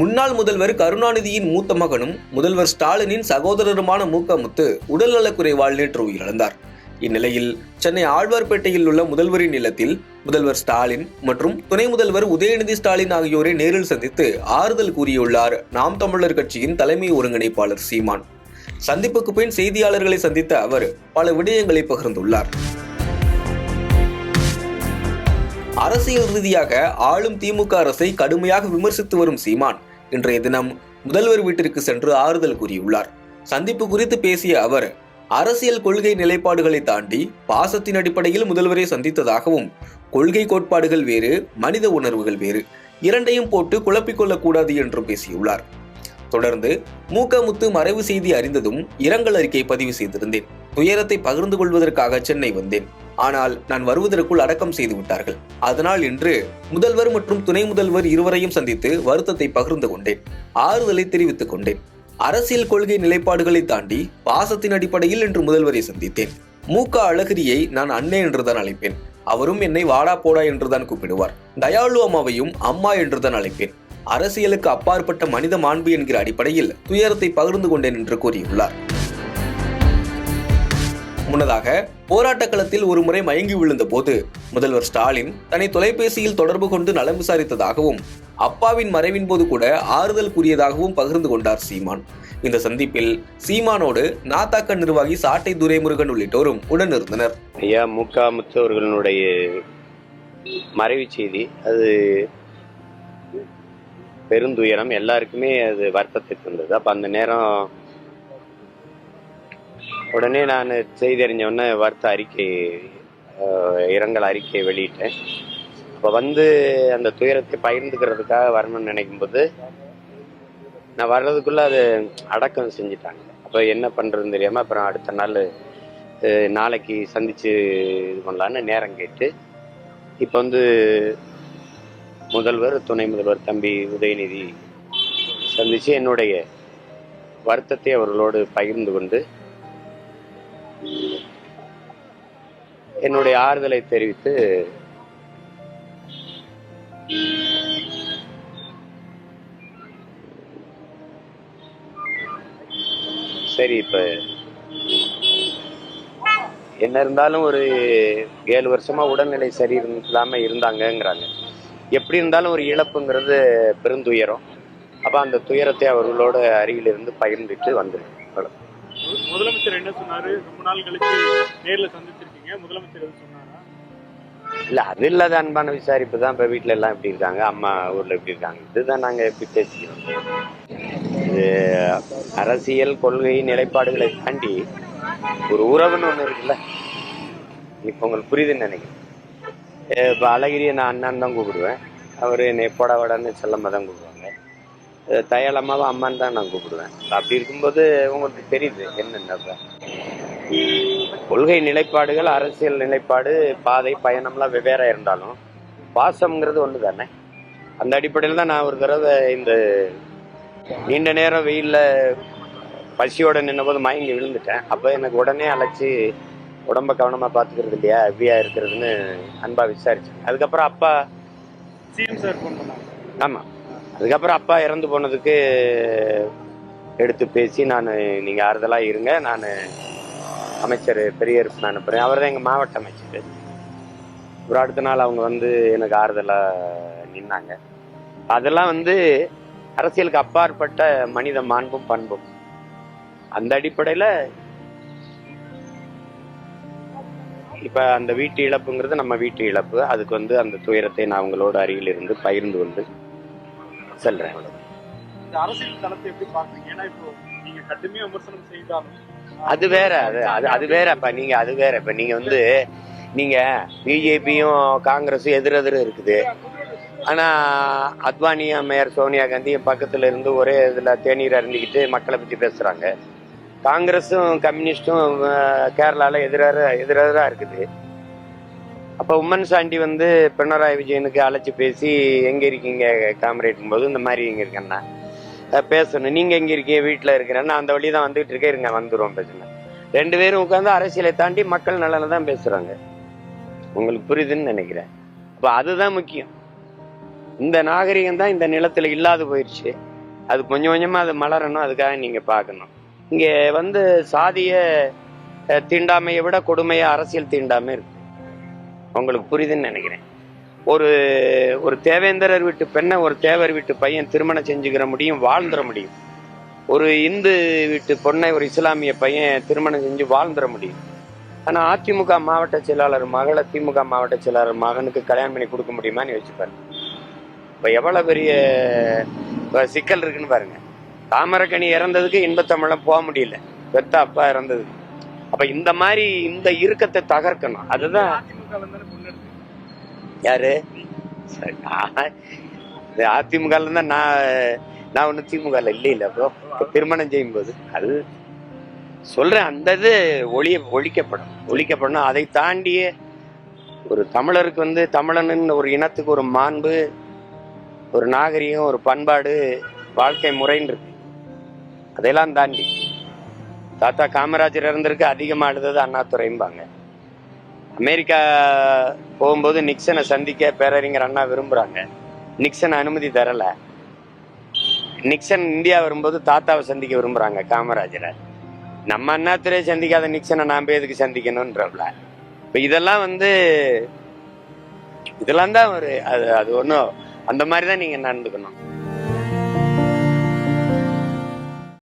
முன்னாள் முதல்வர் கருணாநிதியின் மூத்த மகனும் முதல்வர் ஸ்டாலினின் சகோதரருமான முத்து உடல்நலக்குறைவால் நேற்று உயிரிழந்தார். இந்நிலையில் சென்னை ஆழ்வார்பேட்டையில் உள்ள முதல்வரின் இல்லத்தில் முதல்வர் ஸ்டாலின் மற்றும் துணை முதல்வர் உதயநிதி ஸ்டாலின் ஆகியோரை நேரில் சந்தித்து ஆறுதல் கூறியுள்ளார் நாம் தமிழர் கட்சியின் தலைமை ஒருங்கிணைப்பாளர் சீமான். சந்திப்புக்கு பின் செய்தியாளர்களை சந்தித்த அவர் பல விடயங்களை பகிர்ந்துள்ளார். அரசியல் ரீதியாக ஆளும் திமுக அரசை கடுமையாக விமர்சித்து வரும் சீமான் இன்றைய தினம் முதல்வர் வீட்டிற்கு சென்று ஆறுதல் கூறியுள்ளார். சந்திப்பு குறித்து பேசிய அவர், அரசியல் கொள்கை நிலைப்பாடுகளை தாண்டி பாசத்தின் அடிப்படையில் முதல்வரை சந்தித்ததாகவும், கொள்கை கோட்பாடுகள் வேறு, மனித உணர்வுகள் வேறு, இரண்டையும் போட்டு குழப்பிக்கொள்ளக்கூடாது என்றும் பேசியுள்ளார். தொடர்ந்து முத்து மறைவு செய்தி அறிந்ததும் இரங்கல் அறிக்கை பதிவு செய்திருந்தேன். துயரத்தை பகிர்ந்து கொள்வதற்காக சென்னை வந்தேன். ஆனால் நான் வருவதற்குள் அடக்கம் செய்து விட்டார்கள். அதனால் இன்று முதல்வர் மற்றும் துணை முதல்வர் இருவரையும் சந்தித்து வருத்தத்தை பகிர்ந்து கொண்டேன், ஆறுதலை தெரிவித்துக் கொண்டேன். அரசியல் கொள்கை நிலைப்பாடுகளை தாண்டி பாசத்தின் அடிப்படையில் இன்று முதல்வரை சந்தித்தேன். அழகிரியை நான் அண்ணே என்றுதான் அழைப்பேன். அவரும் என்னை வாடா போடா என்றுதான் கூப்பிடுவார். தயாளு அம்மாவையும் அம்மா என்றுதான் அழைப்பேன். அரசியலுக்கு அப்பாற்பட்ட மனித மாண்பு என்கிற அடிப்படையில் துயரத்தை பகிர்ந்து கொண்டேன் என்று கூறியுள்ளார். முன்னதாக போராட்ட களத்தில் ஒருமுறை மயங்கி விழுந்த போது முதல்வர் ஸ்டாலின் தன்னை தொலைபேசியில் தொடர்பு கொண்டு நலம் விசாரித்ததாகவும், அப்பாவின் மறைவின் போது கூட ஆறுதல் கூறியதாகவும் பகிர்ந்து கொண்டார் சீமான். இந்த சந்திப்பில் சீமானோடு நாத்தாக்க நிர்வாகி சாட்டை துரைமுருகன் உள்ளிட்டோரும் உடனிருந்தனர். ஐயா முத்து அவர்களுடைய மறைவு செய்தி அது பெருந்துயரம், எல்லாருக்குமே அது வருத்தத்தை தந்தது. அப்ப அந்த நேரம் உடனே நான் செய்தி அறிஞ்ச உடனே வருத்த அறிக்கை, இரங்கல் அறிக்கையை வெளியிட்டேன். அப்போ அந்த துயரத்தை பகிர்ந்துக்கிறதுக்காக வரணும்னு நினைக்கும் போது நான் வர்றதுக்குள்ள அது அடக்கம் செஞ்சுட்டாங்க. அப்போ என்ன பண்ணுறதுன்னு தெரியாமல் அப்புறம் அடுத்த நாள் நாளைக்கு சந்திச்சு இது பண்ணலான்னு நேரம் கேட்டு இப்போ முதல்வர் துணை முதல்வர் தம்பி உதயநிதி சந்திச்சு என்னுடைய வருத்தத்தை அவர்களோடு பகிர்ந்து கொண்டு என்னுடைய ஆறுதலை தெரிவித்து சரி, இப்ப என்ன இருந்தாலும் ஒரு 7 வருஷமா உடல்நிலை சரி இல்லாம இருந்தாங்கிறாங்க. எப்படி இருந்தாலும் ஒரு இழப்புங்கிறது பெருந்துயரம். அப்ப அந்த துயரத்தை அவர்களோட அருகில் இருந்து பகிர்ந்துட்டு வந்துருக்கேன். முதலமைச்சர் என்ன சொன்னாரு? ரொம்ப நாள் கழிச்சு நேர்ல சந்திச்சிருக்கீங்க, முதலமைச்சர் எது சொன்னாரா? இல்ல, அது இல்லாத அன்பான விசாரிப்பு தான். இப்ப வீட்டுல எல்லாம் எப்படி இருக்காங்க, அம்மா ஊர்ல எப்படி இருக்காங்க, இதுதான் நாங்க எப்படி பேசிக்கிறோம். இது அரசியல் கொள்கை நிலைப்பாடுகளை தாண்டி ஒரு உறவுன்னு ஒண்ணு இருக்குல்ல, இப்ப உங்களுக்கு புரியுதுன்னு நினைக்கிறேன். இப்ப அழகிரியை நான் அண்ணான்னு தான் கூப்பிடுவேன், அவரு என்னை போட வடன்னு செல்லம்மா தான் கூப்பிடுவாங்க. தயாளம்மாவும் அம்மான்னு தான் நான் கூப்பிடுவேன். அப்படி இருக்கும்போது உங்களுக்கு தெரியுது என்னென்ன கொள்கை நிலைப்பாடுகள், அரசியல் நிலைப்பாடு, பாதை பயணம்லாம் வெவ்வேறா இருந்தாலும் பாசம்ங்கிறது ஒன்று தானே. அந்த அடிப்படையில் தான் நான் ஒரு தடவை இந்த நீண்ட நேரம் வெயில்ல பசியோட நின்ன போது மயங்கி விழுந்துட்டேன். அப்போ எனக்கு உடனே அழைச்சி உடம்ப கவனமா பார்த்துக்கிறது இல்லையா, எப்படியா இருக்கிறதுன்னு அன்பா விசாரிச்சேன். அதுக்கப்புறம் அப்பா ஆமா, அதுக்கப்புறம் அப்பா இறந்து போனதுக்கு எடுத்து பேசி நான் நீங்க ஆறுதலா இருங்க, நான் அமைச்சர் பெரியரசு அனுப்புறேன். அவர் தான் எங்க மாவட்ட அமைச்சர். ஒரு அடுத்த நாள் அவங்க எனக்கு ஆறுதலா நின்னாங்க. அதெல்லாம் அரசியலுக்கு அப்பாற்பட்ட மனித மாண்பும் பண்பும். அந்த அடிப்படையில இப்ப அந்த வீட்டு இழப்புங்கிறது நம்ம வீட்டு இழப்பு. அதுக்கு அந்த துயரத்தை நான் அவங்களோட அருகில் இருந்து பகிர்ந்து கொண்டு செல்றேன். அரசியல் தளத்தை எப்படி பாக்குறீங்க? ஏன்னா இப்போ நீங்க கடுமையா விமர்சனம் செய்தாலும் அது வேற, அது வேற. இப்ப நீங்க அது வேற. இப்ப நீங்க நீங்க பிஜேபியும் காங்கிரஸும் எதிரெதிர இருக்குது. ஆனா அத்வானி அம்மையார் சோனியா காந்தி பக்கத்துல இருந்து ஒரே இதுல தேநீர் அருந்திக்கிட்டு மக்களை பத்தி பேசுறாங்க. காங்கிரஸும் கம்யூனிஸ்டும் கேரளால எதிரெதிரா இருக்குது. அப்ப உம்மன் சாண்டி பினராயி விஜயனுக்கு அழைச்சி பேசி எங்க இருக்கீங்க காமரேட்டும் போது இந்த மாதிரி எங்க இருக்கேன்னா பேசணும். நீங்க எங்க இருக்கீங்க, வீட்டுல இருக்கிறேன்னா அந்த வழிதான் வந்துட்டு இருக்கேன், இருங்க வந்துருவோம் பேசுங்க. 2 பேரும் உட்காந்து அரசியலை தாண்டி மக்கள் நலனை தான் பேசுறாங்க. உங்களுக்கு புரியுதுன்னு நினைக்கிறேன். அப்ப அதுதான் முக்கியம். இந்த நாகரிகம் தான் இந்த நிலத்துல இல்லாது போயிடுச்சு. அது கொஞ்சம் கொஞ்சமா அது மலரணும். அதுக்காக நீங்க பார்க்கணும். இங்க வந்து சாதிய தீண்டாமையை விட கொடுமையா அரசியல் தீண்டாமை இருக்கு. உங்களுக்கு புரியுதுன்னு நினைக்கிறேன். ஒரு தேவேந்திரர் வீட்டு பெண்ணை ஒரு தேவர் வீட்டு பையன் திருமணம் செஞ்சுக்கிற முடியும், வாழ்ந்துட முடியும். ஒரு இந்து வீட்டு பொண்ணை ஒரு இஸ்லாமிய பையன் திருமணம் செஞ்சு வாழ்ந்துட முடியும். ஆனா அதிமுக மாவட்ட செயலாளர் மகளை திமுக மாவட்ட செயலாளர் மகனுக்கு கல்யாணம் பண்ணி கொடுக்க முடியுமான்னு யோசிச்சு இப்ப எவ்வளவு பெரிய சிக்கல் இருக்குன்னு பாருங்க. தாமரக்கனி இறந்ததுக்கு இன்பத்தமிழம் போக முடியல, பெத்த அப்பா இறந்ததுக்கு. அப்ப இந்த மாதிரி இந்த இறுக்கத்தை தகர்க்கணும். அதுதான் யாரு அதிமுக தான். நான் ஒண்ணு திமுக இல்ல ப்ரோ. திருமணம் செய்யும் போது அது சொல்றேன், அந்த இது ஒழிக்கப்படணும். அதை தாண்டிய ஒரு தமிழருக்கு வந்து தமிழன் ஒரு இனத்துக்கு ஒரு மாண்பு, ஒரு நாகரிகம், ஒரு பண்பாடு, வாழ்க்கை முறைன்னு இருக்கு. அதையெல்லாம் தாண்டி தாத்தா காமராஜர் இறந்திருக்கு அதிகமா அழுதது அண்ணாதுரைம்பாங்க. அமெரிக்கா போகும்போது நிக்சனை சந்திக்க பேரறிஞர் அண்ணா விரும்புறாங்க. நிக்சன் அனுமதி தரல. நிக்சன் இந்தியா வரும்போது தாத்தாவை சந்திக்க விரும்புறாங்க காமராஜரை. நம்ம அண்ணாதுரை சந்திக்காத நிக்சனை நான் போய் எதுக்கு சந்திக்கணும்ன்றல. இப்ப இதெல்லாம் வந்து இதெல்லாம் தான் ஒரு அது ஒன்றும் அந்த மாதிரி தான் நீங்க நடந்துக்கணும்.